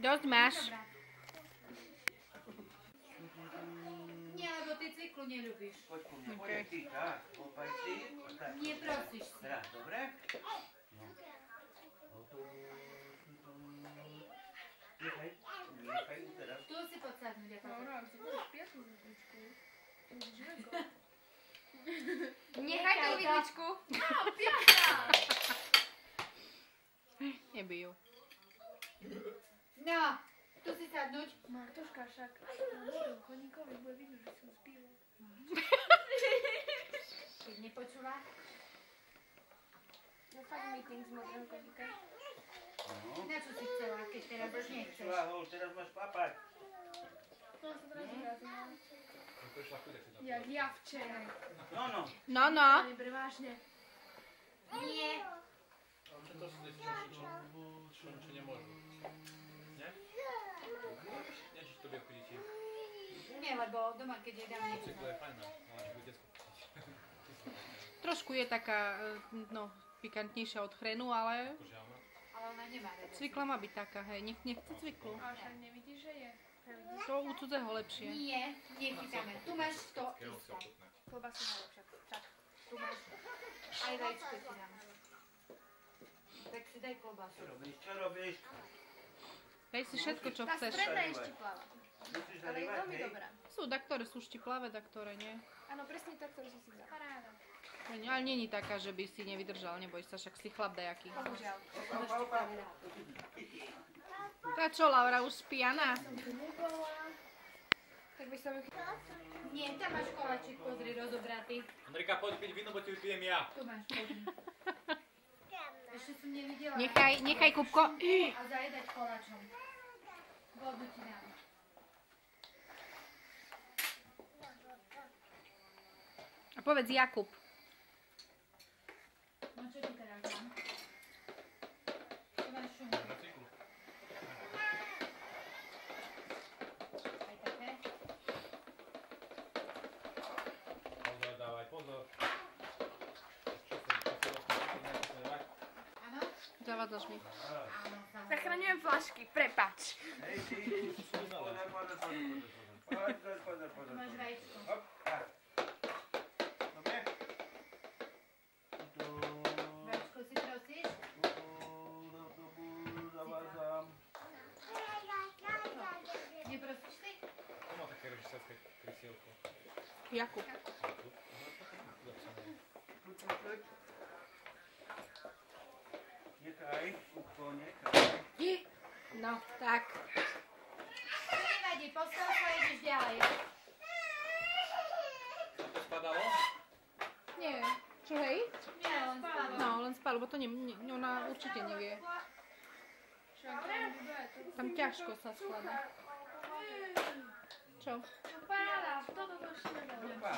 Dosť máš. Nie, lebo ty cyklu neľubíš. Poď ku mne, poď ty, tak, opaj si. Nie prosíš si. Teraz, dobre? No. Nechaj teraz. Tu si podsadnúť, ako to. Nechaj tú vidličku. No, piata! Nebijú. No, tu si sadnúť. Martoška však na chodníkovi bude vidieť, že som spívala. Keď nepočula. No fakt meeting s modrým kodíkom. Na čo si chcela, keď teraz už nechceš? Teraz máš papať. No sa teraz vyrazila. Jak ja včera. No. No. Neber vážne. Nie. To sú čo nemôžu. Nie? Nie, či to bude po deti. Nie, lebo doma, keď jedám niečo. Cyklo je fajná, ale že bude detsko. Trošku je taká, no, pikantnejšia od chrenu, ale Ale ona nemá rada. cvikla má byť taká, hej. Nechce cviklu. A však nevidíš, že je. To u cudzého lepšie. Nie, nechytáme. Tu máš to isté. Klobásy malo však. Tak. Tu máš. Aj vajíčko ti dám. Tak si daj klobásu. Čo robíš? Daj si všetko, čo Tá chceš. stredná je štiplava. Musíš Ale je zalívať, veľmi hej? dobrá. Sú, ktoré sú štiplavé, ktoré nie. Áno, presne tak, ktorú som si vzala. Paráda. Ale není taká, že by si nevydržal, neboj sa, však si chlap dajaký. Bohužiaľ. Tá čo, Laura, už spianá? Tak by som ju... Nie, tam máš koláčik, pozri, rozobratý. Andrika, poď piť víno, bo ti vypijem ja. Tu máš, pozri. Ešte som nevidela. Nechaj, Kupko. A zajedať koláčom. Vodu ti dám. A povedz Jakub. No čo ti teraz dám? Tu máš šunku. Na cyklu. Aj také. Pozor, dávaj, pozor. Áno? Zavádzaš mi. Áno, samozrejme. Zachraňujem flašky, prepač. Hej, ty. Pozor. Tu máš vajíčko. Hop, tak. Dobre? Vajíčko si prosíš? Zavádzam. Neprosíš si? To má také režisérske krysielko. Jakub. Nechaj, Kupko, nechaj. No, tak. To nevadí, postav sa a ideš ďalej. To spadalo? Nie. Čo, hej? Nie, len spadlo. No, len spal, lebo to ona určite nevie. Tam ťažko sa skladá. Čo? No paráda, toto to ešte nedalo. Dopa,